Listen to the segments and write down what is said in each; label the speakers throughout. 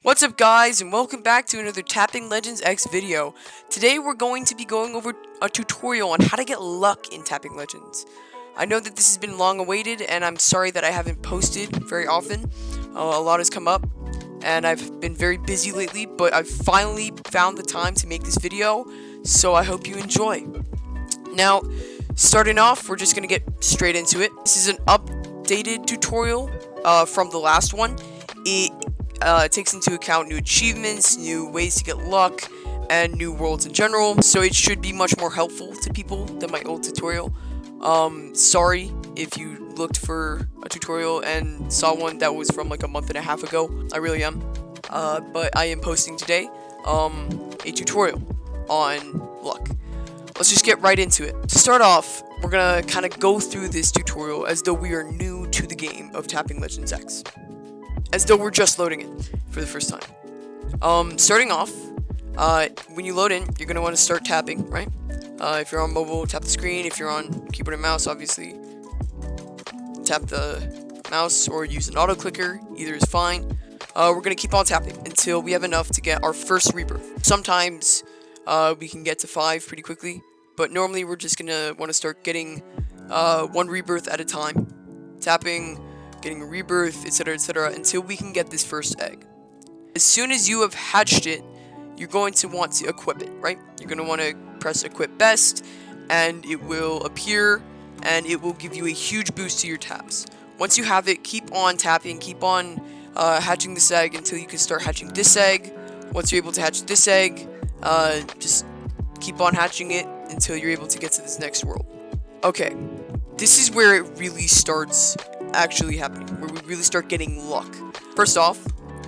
Speaker 1: What's up guys, and welcome back to another Tapping Legends X video. Today we're going to be going over a tutorial on how to get luck in Tapping Legends. I know that this has been long awaited, and I'm sorry that I haven't posted very often. A lot has come up, and I've been very busy lately, but I've finally found the time to make this video, so I hope you enjoy. Now, starting off, we're just going to get straight into it. This is an updated tutorial from the last one. It takes into account new achievements, new ways to get luck, and new worlds in general, so it should be much more helpful to people than my old tutorial. Sorry if you looked for a tutorial and saw one that was from like a month and a half ago. I really am. But I am posting today a tutorial on luck. Let's just get right into it. To start off, we're gonna kind of go through this tutorial as though we are new to the game of Tapping Legends X. As though we're just loading it for the first time. Starting off, when you load in, you're going to want to start tapping, right? If you're on mobile, tap the screen. If you're on keyboard and mouse, obviously, tap the mouse or use an auto clicker. Either is fine. We're going to keep on tapping until we have enough to get our first rebirth. Sometimes we can get to 5 pretty quickly, but normally we're just going to want to start getting 1 rebirth at a time. Tapping, getting a rebirth, etc., until we can get this first egg. As soon as you have hatched it, you're going to want to equip it, right? You're going to want to press equip best, and it will appear, and it will give you a huge boost to your taps. Once you have it, keep on tapping, keep on hatching this egg until you can start hatching this egg. Once you're able to hatch this egg, just keep on hatching it until you're able to get to this next world. Okay, this is where it really starts actually happening, where we really start getting luck. First off,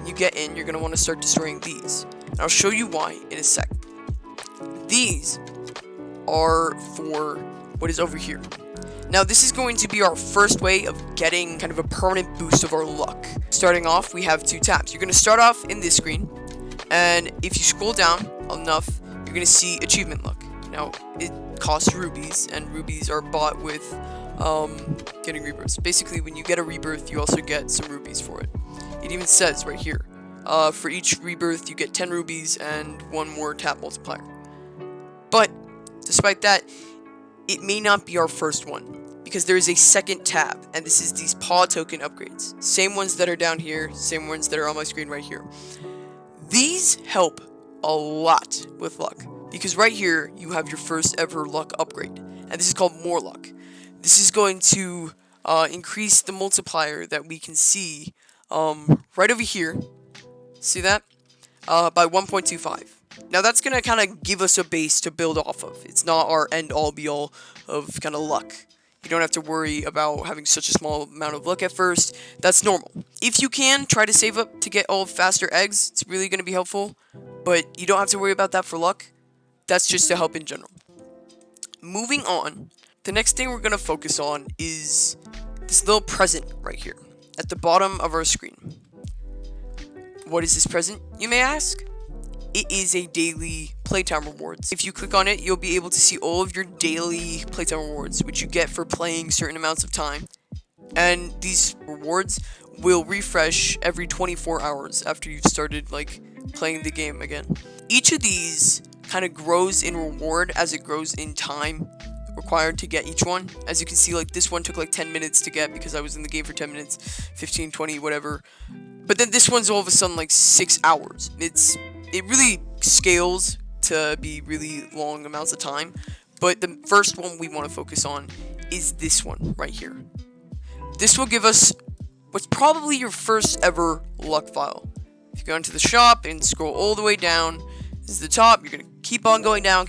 Speaker 1: you get in, you're going to want to start destroying these. And I'll show you why in a sec. These are for what is over here. Now, this is going to be our first way of getting kind of a permanent boost of our luck. Starting off, we have 2 tabs. You're going to start off in this screen, and if you scroll down enough, you're going to see achievement luck. Now, it costs rubies, and rubies are bought with getting rebirths. Basically, when you get a rebirth, you also get some rubies for it. It even says right here, for each rebirth, you get 10 rubies and 1 more tap multiplier. But, despite that, it may not be our first one, because there is a second tab, and this is these paw token upgrades. Same ones that are down here, same ones that are on my screen right here. These help a lot with luck, because right here, you have your first ever luck upgrade, and this is called more luck. This is going to increase the multiplier that we can see right over here. See that? By 1.25. Now that's going to kind of give us a base to build off of. It's not our end-all be-all of kind of luck. You don't have to worry about having such a small amount of luck at first. That's normal. If you can, try to save up to get all faster eggs. It's really going to be helpful. But you don't have to worry about that for luck. That's just to help in general. Moving on. The next thing we're going to focus on is this little present right here at the bottom of our screen. What is this present, you may ask? It is a daily playtime rewards. If you click on it, you'll be able to see all of your daily playtime rewards, which you get for playing certain amounts of time. And these rewards will refresh every 24 hours after you've started like playing the game again. Each of these kind of grows in reward as it grows in time required to get each one. As you can see, like this one took like 10 minutes to get because I was in the game for 10 minutes, 15, 20, whatever. But then this one's all of a sudden like 6 hours. It really scales to be really long amounts of time. But the first one we want to focus on is this one right here. This will give us what's probably your first ever luck vial. If you go into the shop and scroll all the way down, this is the top, you're going to keep on going down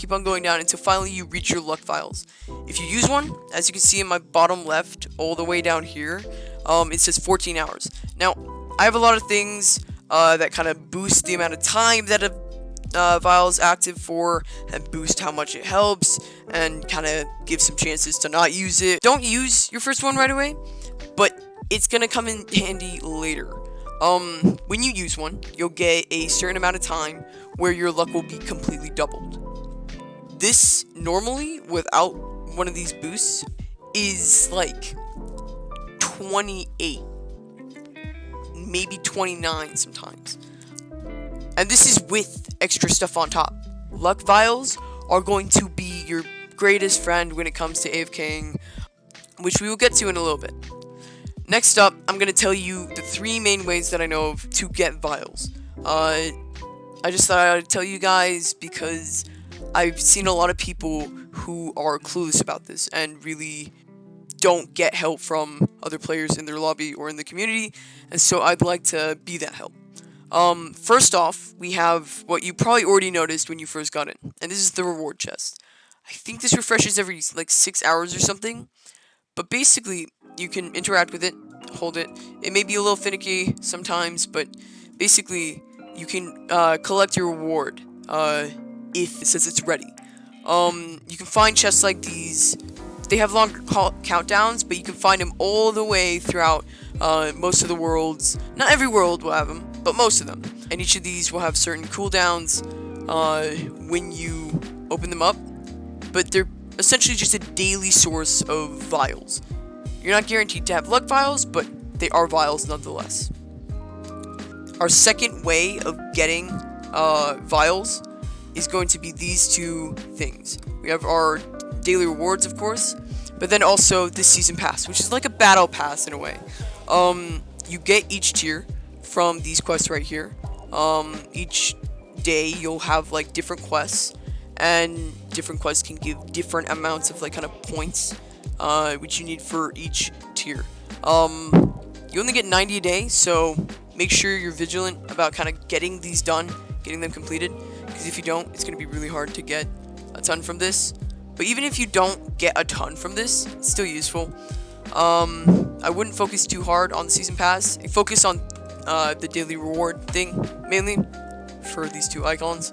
Speaker 1: until finally you reach your luck vials. If you use one, as you can see in my bottom left, all the way down here, it says 14 hours. Now, I have a lot of things that kind of boost the amount of time that a vial is active for, and boost how much it helps, and kind of give some chances to not use it. Don't use your first one right away, but it's going to come in handy later. When you use one, you'll get a certain amount of time where your luck will be completely doubled. This, normally, without one of these boosts, is like 28, maybe 29 sometimes. And this is with extra stuff on top. Luck vials are going to be your greatest friend when it comes to AFKing, which we will get to in a little bit. Next up, I'm going to tell you the 3 main ways that I know of to get vials. I just thought I'd tell you guys because I've seen a lot of people who are clueless about this and really don't get help from other players in their lobby or in the community, and so I'd like to be that help. First off, we have what you probably already noticed when you first got in, and this is the reward chest. I think this refreshes every, like, 6 hours or something, but basically, you can interact with it, hold it. It may be a little finicky sometimes, but basically, you can collect your reward if it says it's ready. You can find chests like these. They have longer countdowns, but you can find them all the way throughout most of the worlds. Not every world will have them, but most of them. And each of these will have certain cooldowns when you open them up. But they're essentially just a daily source of vials. You're not guaranteed to have luck vials, but they are vials nonetheless. Our second way of getting vials is going to be these 2 things. We have our daily rewards, of course, but then also this season pass, which is like a battle pass in a way. You get each tier from these quests right here. Each day you'll have like different quests, and different quests can give different amounts of like kind of points, which you need for each tier. You only get 90 a day, so make sure you're vigilant about kind of getting these done, getting them completed, because if you don't, it's going to be really hard to get a ton from this. But even if you don't get a ton from this, it's still useful. I wouldn't focus too hard on the season pass. Focus on the daily reward thing, mainly, for these 2 icons.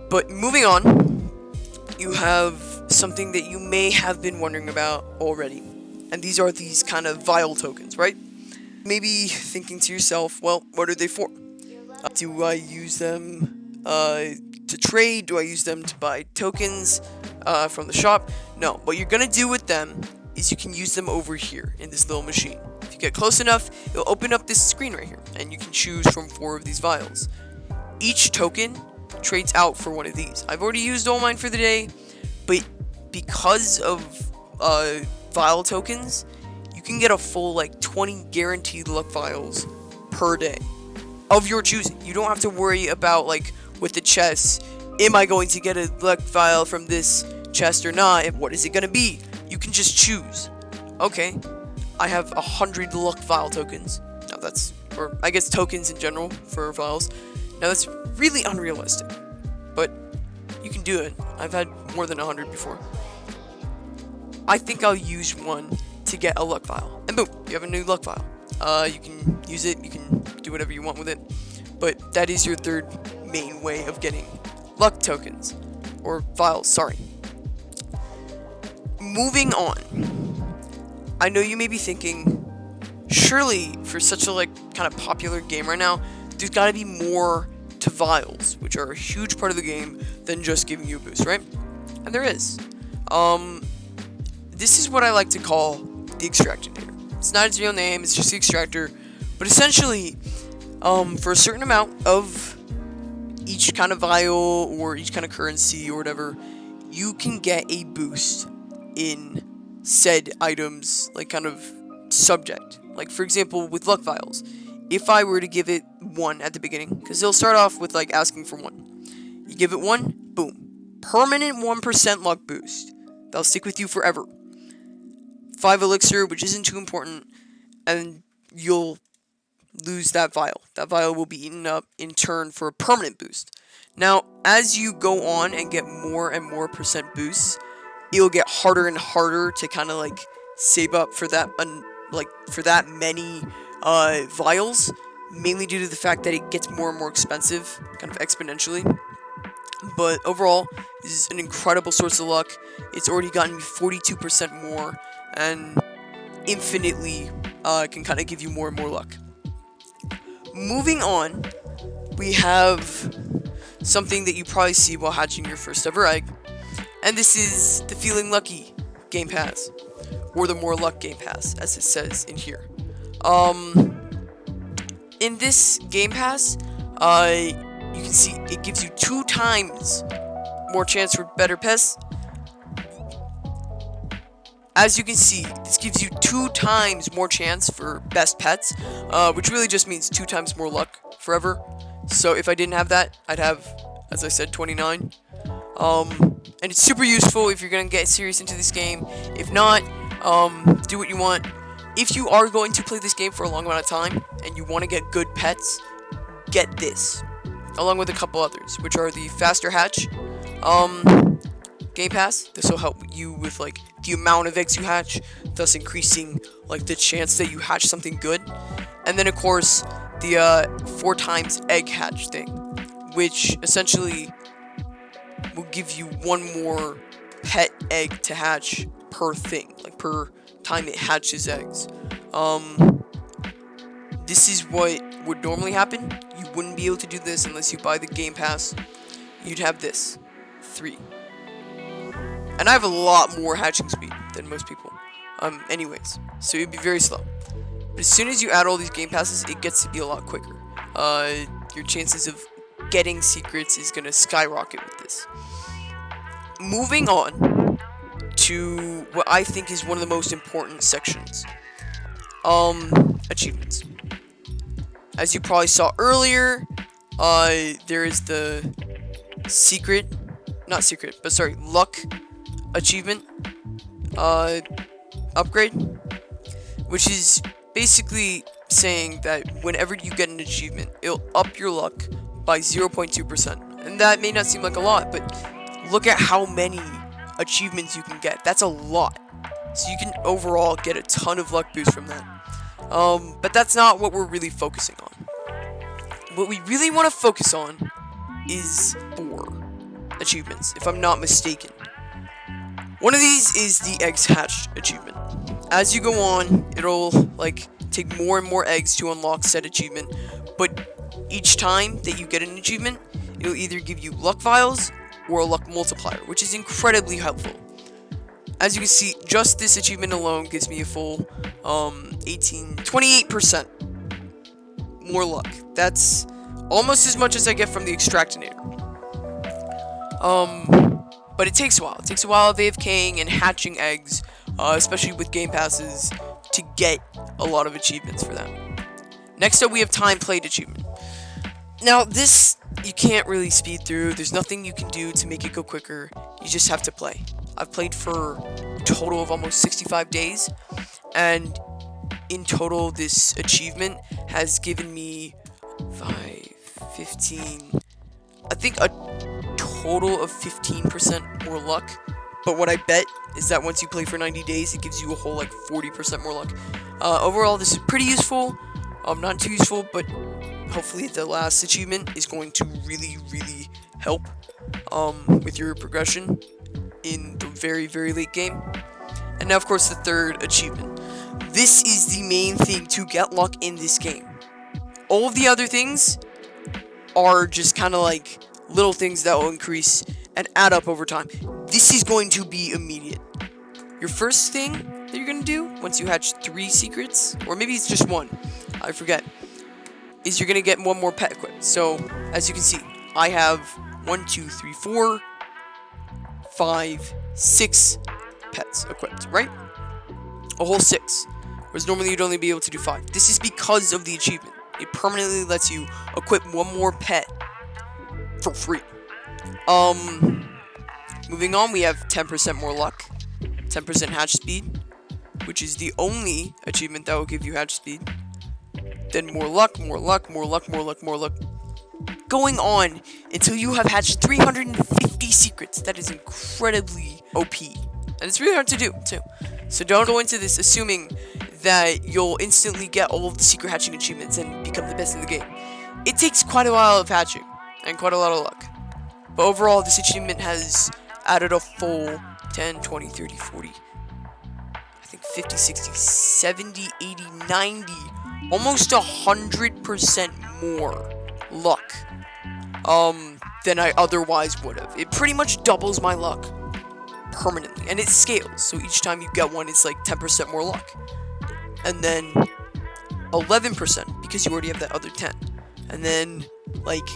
Speaker 1: But moving on, you have something that you may have been wondering about already. And these are these kind of vial tokens, right? Maybe thinking to yourself, well, what are they for? Do I use them to trade? Do I use them to buy tokens from the shop? No. What you're going to do with them is you can use them over here in this little machine. If you get close enough, it'll open up this screen right here, and you can choose from 4 of these vials. Each token trades out for one of these. I've already used all mine for the day, but because of vial tokens, you can get a full like 20 guaranteed luck vials per day of your choosing. You don't have to worry about like with the chests, am I going to get a luck vial from this chest or not? What is it going to be? You can just choose. Okay, I have 100 luck vial tokens. Now that's, or I guess tokens in general for vials. Now that's really unrealistic, but you can do it. I've had more than 100 before. I think I'll use one to get a luck vial, and boom, you have a new luck vial. You can use it, you can do whatever you want with it, but that is your 3rd main way of getting luck tokens, or vials, sorry. Moving on, I know you may be thinking, surely for such a like kind of popular game right now, there's got to be more to vials, which are a huge part of the game, than just giving you a boost, right? And there is. This is what I like to call the extractor. It's not its real name, it's just the extractor. But essentially, for a certain amount of each kind of vial or each kind of currency or whatever, you can get a boost in said items, like kind of subject. Like for example, with luck vials, if I were to give it 1 at the beginning, because they'll start off with like asking for 1. You give it 1, boom. Permanent 1% luck boost. That'll stick with you forever. 5 elixir, which isn't too important, and you'll lose that vial. That vial will be eaten up in turn for a permanent boost. Now, as you go on and get more and more percent boosts, it'll get harder and harder to kind of like save up for that, for that many vials, mainly due to the fact that it gets more and more expensive, kind of exponentially. But overall, this is an incredible source of luck. It's already gotten me 42% more, and infinitely can kind of give you more and more luck. Moving on, we have something that you probably see while hatching your first ever egg, and this is the Feeling Lucky Game Pass, or the More Luck Game Pass, as it says in here. In this Game Pass, you can see it gives you 2 times more chance for better pets. As you can see, this gives you 2 times more chance for best pets, which really just means 2 times more luck forever. So if I didn't have that, I'd have, as I said, 29. And it's super useful if you're gonna get serious into this game. If not, do what you want. If you are going to play this game for a long amount of time and you want to get good pets, get this, along with a couple others, which are the faster hatch, Game Pass. This will help you with like the amount of eggs you hatch, thus increasing like the chance that you hatch something good. And then of course the 4 times egg hatch thing, which essentially will give you 1 more pet egg to hatch per thing, like per time it hatches eggs. This is what would normally happen. You wouldn't be able to do this unless you buy the Game Pass. You'd have this 3. And I have a lot more hatching speed than most people. Anyways, so it'd be very slow. But as soon as you add all these Game Passes, it gets to be a lot quicker. Your chances of getting secrets is gonna skyrocket with this. Moving on to what I think is one of the most important sections. Achievements. As you probably saw earlier, there is the luck achievement upgrade, which is basically saying that whenever you get an achievement, it'll up your luck by 0.2%. And that may not seem like a lot, but look at how many achievements you can get. That's a lot. So you can overall get a ton of luck boost from that. But that's not what we're really focusing on. What we really want to focus on is 4 achievements, if I'm not mistaken. One of these is the eggs hatched achievement. As you go on, it'll like take more and more eggs to unlock said achievement, but each time that you get an achievement, it'll either give you luck vials or a luck multiplier, which is incredibly helpful. As you can see, just this achievement alone gives me a full 28% more luck. That's almost as much as I get from the extractinator. But it takes a while. It takes a while of AFKing and hatching eggs, especially with Game Passes, to get a lot of achievements for that. Next up, we have Time Played achievement. Now, this you can't really speed through. There's nothing you can do to make it go quicker. You just have to play. I've played for a total of almost 65 days, and in total, this achievement has given me 15, I think a total of 15% more luck. But what I bet is that once you play for 90 days, it gives you a whole like 40% more luck. Overall, this is pretty useful. Not too useful, but hopefully the last achievement is going to really, really help with your progression in the very, very late game. And now, of course, the 3rd achievement. This is the main thing to get luck in this game. All of the other things are just kind of like little things that will increase and add up over time. This is going to be immediate. Your first thing that you're going to do once you hatch 3 secrets, or maybe it's just 1, I forget, is you're going to get 1 more pet equipped. So, as you can see, I have 1, 2, 3, 4, 5, 6 pets equipped, right? A whole 6. Whereas normally you'd only be able to do 5. This is because of the achievement. It permanently lets you equip 1 more pet for free. Moving on, we have 10% more luck, 10% hatch speed, which is the only achievement that will give you hatch speed. Then more luck, more luck, more luck, more luck, more luck. Going on until you have hatched 350 secrets. That is incredibly OP. And it's really hard to do, too. So don't go into this assuming that you'll instantly get all of the secret hatching achievements and become the best in the game. It takes quite a while of hatching, and quite a lot of luck. But overall, this achievement has added a full 10, 20, 30, 40, I think 50, 60, 70, 80, 90, almost 100% more luck than I otherwise would have. It pretty much doubles my luck permanently, and it scales. So each time you get one, it's like 10% more luck. And then 11% because you already have that other 10. And then like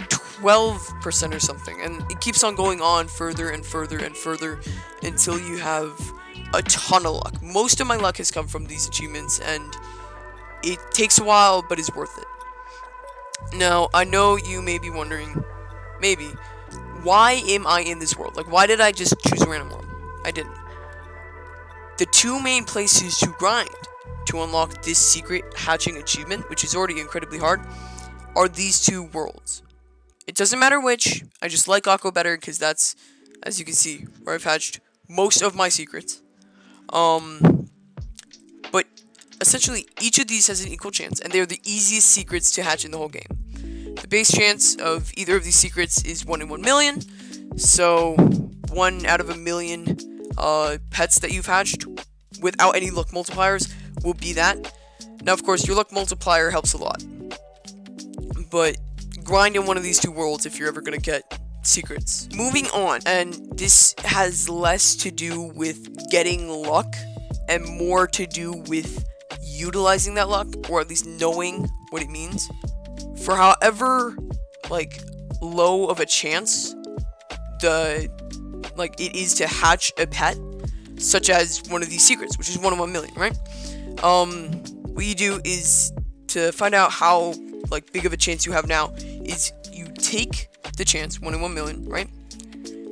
Speaker 1: 12% or something, and it keeps on going on further and further and further until you have a ton of luck. Most of my luck has come from these achievements, and it takes a while, but it's worth it. Now, I know you may be wondering, maybe, why am I in this world? Like, why did I just choose a random world? I didn't. The two main places to grind to unlock this secret hatching achievement, which is already incredibly hard, are these two worlds. It doesn't matter which, I just like Aqua better because that's, as you can see, where I've hatched most of my secrets. But essentially, each of these has an equal chance, and they're the easiest secrets to hatch in the whole game. The base chance of either of these secrets is 1 in 1 million, so 1 out of a million pets that you've hatched without any luck multipliers will be that. Now, of course, your luck multiplier helps a lot, but grind in one of these two worlds if you're ever going to get secrets. Moving on, and this has less to do with getting luck and more to do with utilizing that luck, or at least knowing what it means. For however, like, low of a chance it is to hatch a pet, such as one of these secrets, which is 1 in 1 million, right? What you do is, to find out how, like, big of a chance you have now, is you take the chance, 1 in 1 million, right?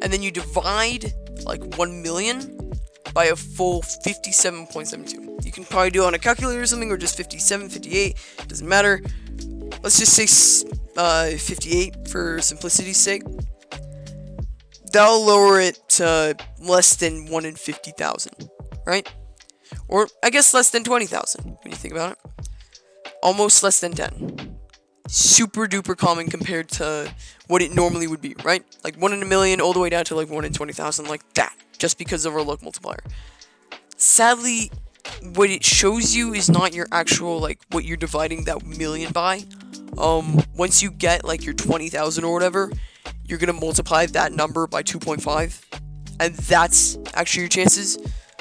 Speaker 1: And then you divide, like, 1 million by a full 57.72. You can probably do it on a calculator or something, or just 57, 58, doesn't matter. Let's just say 58 for simplicity's sake. That'll lower it to less than 1 in 50,000, right? Or, I guess, less than 20,000, when you think about it. Almost less than 10. Super duper common compared to what it normally would be, right? Like 1 in a million all the way down to like 1 in 20,000, like that, just because of our luck multiplier. Sadly, what it shows you is not your actual, like, what you're dividing that million by. Once you get like your 20,000 or whatever, you're gonna multiply that number by 2.5, and that's actually your chances.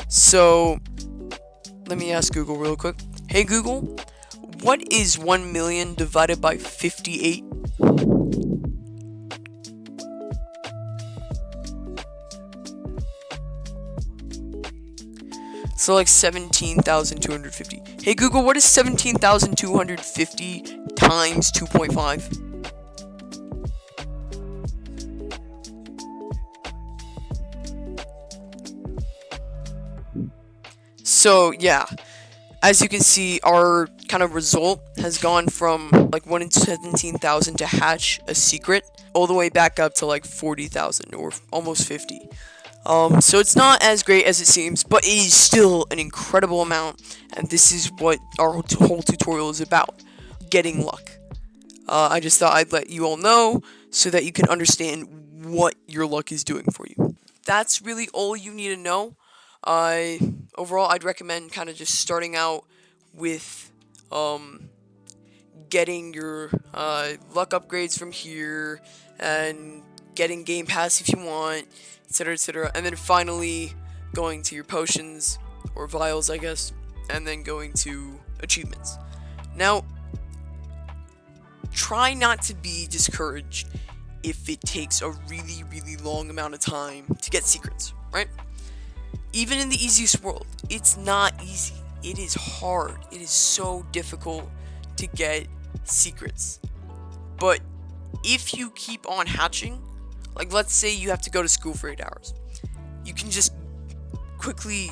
Speaker 1: So let me ask Google real quick. Hey Google, what is 1 million divided by 58? So like 17,250. Hey Google, what is 17,250 times 2.5? So yeah, as you can see, our kind of result has gone from like 1 in 17,000 to hatch a secret all the way back up to like 40,000 or almost 50. So it's not as great as it seems, but it is still an incredible amount, and this is what our whole tutorial is about, getting luck. I just thought I'd let you all know so that you can understand what your luck is doing for you. That's really all you need to know. Overall, I'd recommend kind of just starting out with getting your luck upgrades from here, and getting Game Pass if you want, etc., etc., and then finally going to your potions, or vials, I guess, and then going to achievements. Now, try not to be discouraged if it takes a really, really long amount of time to get secrets, right? Even in the easiest world, it's not easy. It is hard. It is so difficult to get secrets. But if you keep on hatching, like let's say you have to go to school for 8 hours, you can just quickly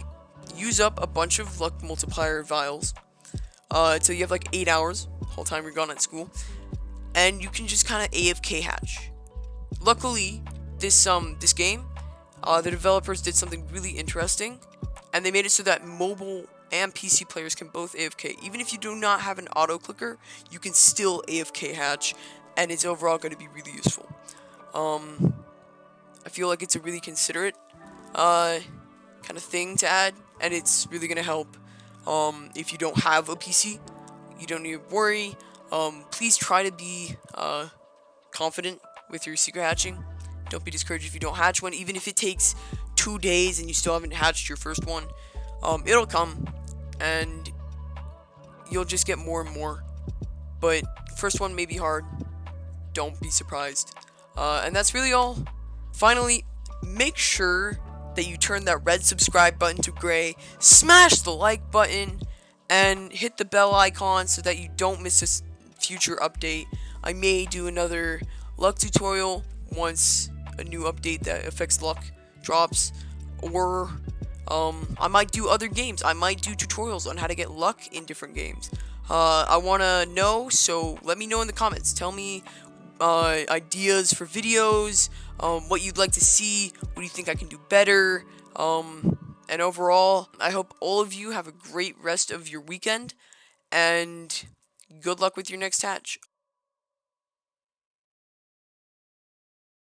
Speaker 1: use up a bunch of luck multiplier vials until you have like 8 hours, the whole time you're gone at school, and you can just kind of AFK hatch. Luckily, this game, the developers did something really interesting, and they made it so that mobile and PC players can both AFK. Even if you do not have an auto clicker, you can still AFK hatch, and it's overall going to be really useful. I feel like it's a really considerate kind of thing to add, and it's really going to help if you don't have a PC. You don't need to worry. Please try to be confident with your secret hatching. Don't be discouraged if you don't hatch one, even if it takes 2 days and you still haven't hatched your first one. It'll come, and you'll just get more and more. But first one may be hard. Don't be surprised. And that's really all. Finally, make sure that you turn that red subscribe button to gray, smash the like button, and hit the bell icon so that you don't miss a future update. I may do another luck tutorial once a new update that affects luck drops, or I might do other games. I might do tutorials on how to get luck in different games. I want to know, so let me know in the comments. Tell me ideas for videos, what you'd like to see, what do you think I can do better, and overall, I hope all of you have a great rest of your weekend, and good luck with your next hatch.